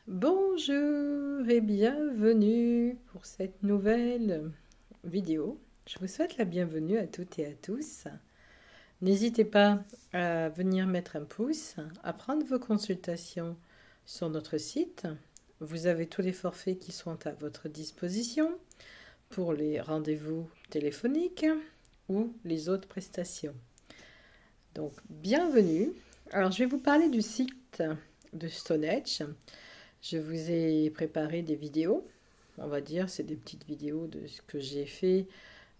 Bonjour et bienvenue pour cette nouvelle vidéo. Je vous souhaite la bienvenue à toutes et à tous. N'hésitez pas à venir mettre un pouce, à prendre vos consultations sur notre site. Vous avez tous les forfaits qui sont à votre disposition pour les rendez-vous téléphoniques ou les autres prestations. Donc, bienvenue. Alors, je vais vous parler du site de Stonehenge. Je vous ai préparé des vidéos, on va dire, c'est des petites vidéos de ce que j'ai fait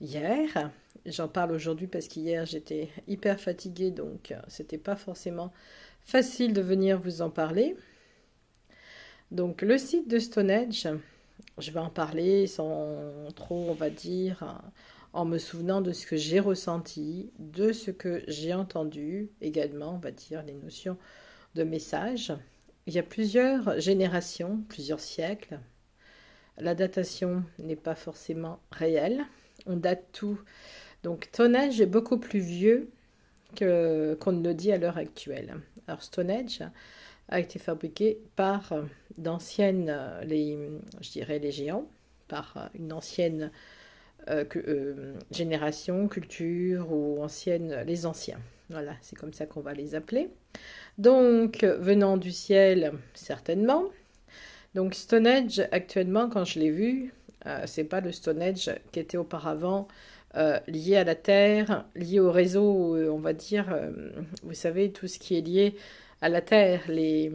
hier. J'en parle aujourd'hui parce qu'hier j'étais hyper fatiguée, donc c'était pas forcément facile de venir vous en parler. Donc le site de Stonehenge, je vais en parler sans trop, on va dire, en me souvenant de ce que j'ai ressenti, de ce que j'ai entendu, également, on va dire, les notions de message. Il y a plusieurs générations, plusieurs siècles. La datation n'est pas forcément réelle. On date tout. Donc Stonehenge est beaucoup plus vieux qu'on ne le dit à l'heure actuelle. Alors Stonehenge a été fabriqué par d'anciennes, je dirais les géants, par une ancienne génération, culture ou ancienne, les anciens. Voilà, c'est comme ça qu'on va les appeler. Donc, venant du ciel, certainement. Donc, Stonehenge, actuellement, quand je l'ai vu, c'est pas le Stonehenge qui était auparavant lié à la Terre, lié au réseau, on va dire, vous savez, tout ce qui est lié à la Terre, les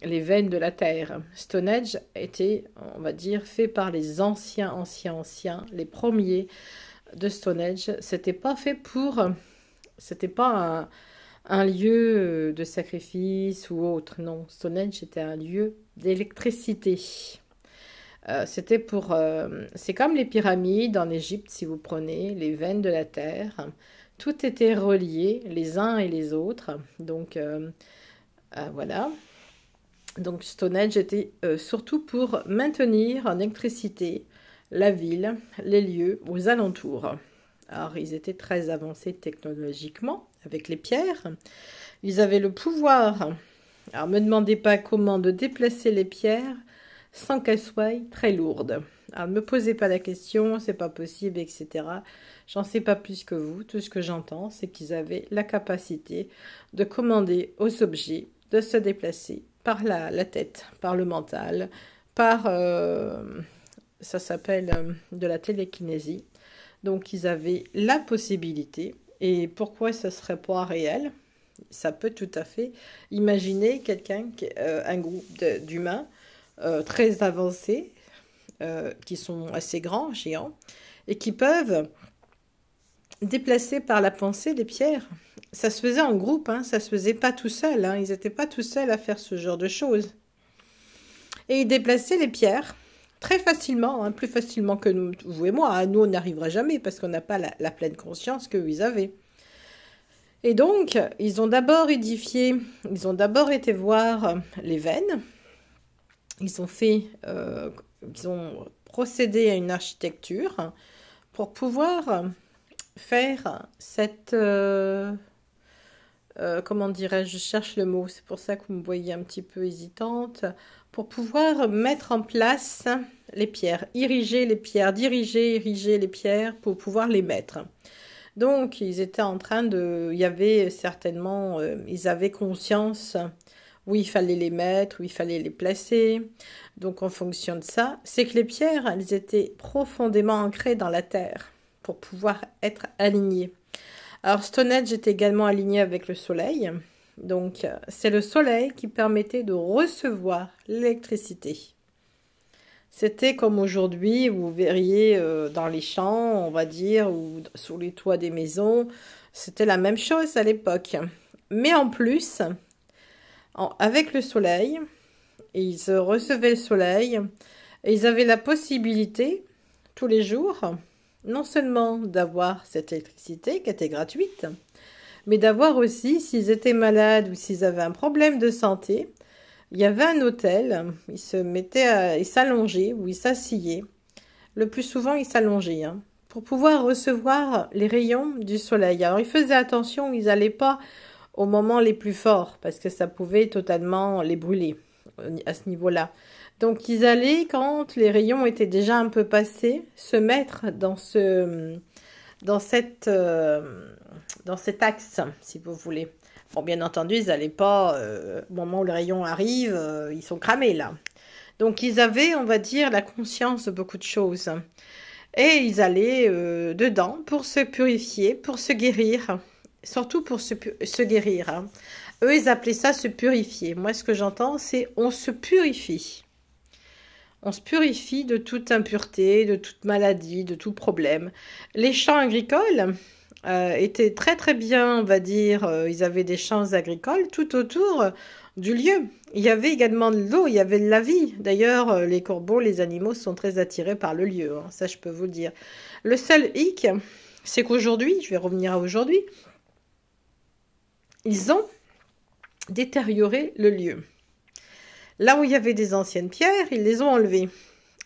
veines de la Terre. Stonehenge était, on va dire, fait par les anciens, les premiers de Stonehenge. C'était pas fait pour... C'était pas un lieu de sacrifice ou autre. Non, Stonehenge était un lieu d'électricité. C'était pour... c'est comme les pyramides en Égypte, si vous prenez les veines de la terre. Tout était relié, les uns et les autres. Donc, voilà. Donc, Stonehenge était surtout pour maintenir en électricité la ville, les lieux aux alentours. Alors, ils étaient très avancés technologiquement avec les pierres. Ils avaient le pouvoir, alors ne me demandez pas comment, de déplacer les pierres sans qu'elles soient très lourdes. Alors, ne me posez pas la question, c'est pas possible, etc. J'en sais pas plus que vous. Tout ce que j'entends, c'est qu'ils avaient la capacité de commander aux objets de se déplacer par la tête, par le mental, par... ça s'appelle de la télékinésie. Donc, ils avaient la possibilité. Et pourquoi ça ne serait pas réel? Ça peut tout à fait imaginer quelqu'un, un groupe d'humains très avancés, qui sont assez grands, géants, et qui peuvent déplacer par la pensée les pierres. Ça se faisait en groupe, hein, ça se faisait pas tout seul. Hein, ils n'étaient pas tout seuls à faire ce genre de choses. Et ils déplaçaient les pierres très facilement, hein, plus facilement que nous, vous et moi. Hein. Nous, on n'arrivera jamais parce qu'on n'a pas la pleine conscience qu'ils avaient. Et donc, ils ont d'abord édifié, ils ont d'abord été voir les veines. Ils ont procédé à une architecture pour pouvoir faire cette... comment dirais-je, je cherche le mot, c'est pour ça que vous me voyez un petit peu hésitante, pour pouvoir mettre en place les pierres, ériger les pierres, ériger les pierres pour pouvoir les mettre. Donc, ils étaient en train de... Il y avait certainement... ils avaient conscience où il fallait les mettre, où il fallait les placer. Donc, en fonction de ça, c'est que les pierres, elles étaient profondément ancrées dans la terre pour pouvoir être alignées. Alors, Stonehenge est également aligné avec le soleil. Donc, c'est le soleil qui permettait de recevoir l'électricité. C'était comme aujourd'hui, vous verriez dans les champs, on va dire, ou sur les toits des maisons. C'était la même chose à l'époque. Mais en plus, avec le soleil, ils recevaient le soleil, et ils avaient la possibilité, tous les jours, non seulement d'avoir cette électricité qui était gratuite, mais d'avoir aussi, s'ils étaient malades ou s'ils avaient un problème de santé, il y avait un hôtel, ils se mettaient, ils s'allongeaient ou ils s'assillaient. Le plus souvent, ils s'allongeaient, hein, pour pouvoir recevoir les rayons du soleil. Alors, ils faisaient attention, ils n'allaient pas aux moments les plus forts, parce que ça pouvait totalement les brûler. à ce niveau-là. Donc, ils allaient, quand les rayons étaient déjà un peu passés, se mettre dans dans cet axe, si vous voulez. Bon, bien entendu, ils n'allaient pas, au moment où le rayon arrive, ils sont cramés, là. Donc, ils avaient, on va dire, la conscience de beaucoup de choses. Et ils allaient dedans pour se purifier, pour se guérir. Surtout pour se guérir. Hein. Eux, ils appelaient ça se purifier. Moi, ce que j'entends, c'est on se purifie. On se purifie de toute impureté, de toute maladie, de tout problème. Les champs agricoles étaient très très bien, on va dire. Ils avaient des champs agricoles tout autour du lieu. Il y avait également de l'eau, il y avait de la vie. D'ailleurs, les corbeaux, les animaux sont très attirés par le lieu. Hein, ça, je peux vous le dire. Le seul hic, c'est qu'aujourd'hui, je vais revenir à aujourd'hui, ils ont détérioré le lieu. Là où il y avait des anciennes pierres, ils les ont enlevées.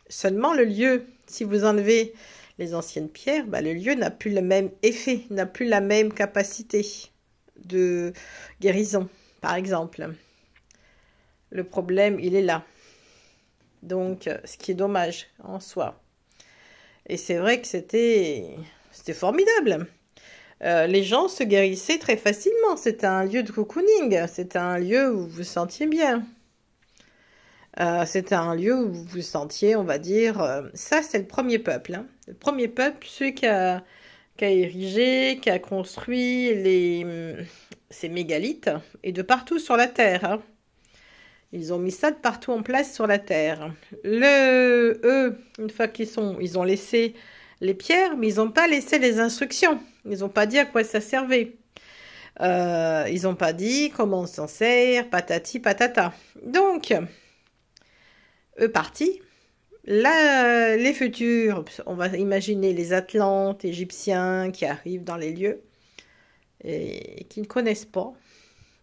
Seulement le lieu, si vous enlevez les anciennes pierres, bah, le lieu n'a plus le même effet, n'a plus la même capacité de guérison, par exemple. Le problème, il est là. Donc, ce qui est dommage en soi. Et c'est vrai que c'était formidable. Les gens se guérissaient très facilement. C'était un lieu de cocooning. C'était un lieu où vous vous sentiez bien. C'était un lieu où vous vous sentiez, on va dire... ça, c'est le premier peuple. Hein. Le premier peuple, celui qui a érigé, qui a construit ces mégalithes. Et de partout sur la Terre. Hein. Ils ont mis ça de partout en place sur la Terre. Eux, une fois ils ont laissé les pierres, mais ils n'ont pas laissé les instructions. Ils n'ont pas dit à quoi ça servait. Ils n'ont pas dit comment on s'en sert, patati, patata. Donc, eux partis. Là, les futurs, on va imaginer les Atlantes, Égyptiens qui arrivent dans les lieux et qui ne connaissent pas.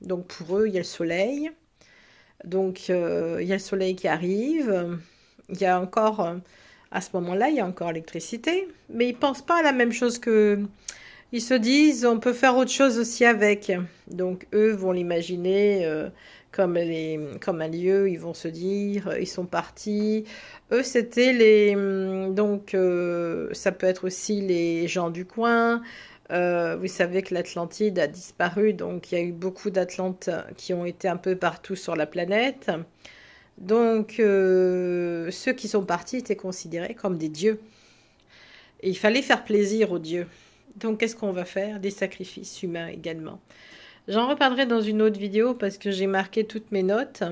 Donc, pour eux, il y a le soleil. Donc, il y a le soleil qui arrive. Il y a encore, à ce moment-là, il y a encore l'électricité. Mais ils ne pensent pas à la même chose que... Ils se disent, on peut faire autre chose aussi avec. Donc, eux vont l'imaginer comme un lieu. Ils vont se dire, ils sont partis. Eux, c'était donc, ça peut être aussi les gens du coin. Vous savez que l'Atlantide a disparu, donc il y a eu beaucoup d'Atlantes qui ont été un peu partout sur la planète. Donc, ceux qui sont partis étaient considérés comme des dieux. Et il fallait faire plaisir aux dieux. Donc, qu'est-ce qu'on va faire? Des sacrifices humains également. J'en reparlerai dans une autre vidéo parce que j'ai marqué toutes mes notes.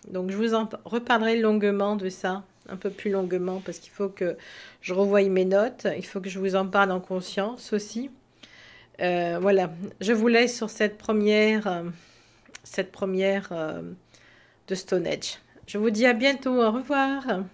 Donc, je vous en reparlerai longuement de ça, un peu plus longuement, parce qu'il faut que je revoie mes notes. Il faut que je vous en parle en conscience aussi. Voilà, je vous laisse sur cette première de Stonehenge. Je vous dis à bientôt, au revoir.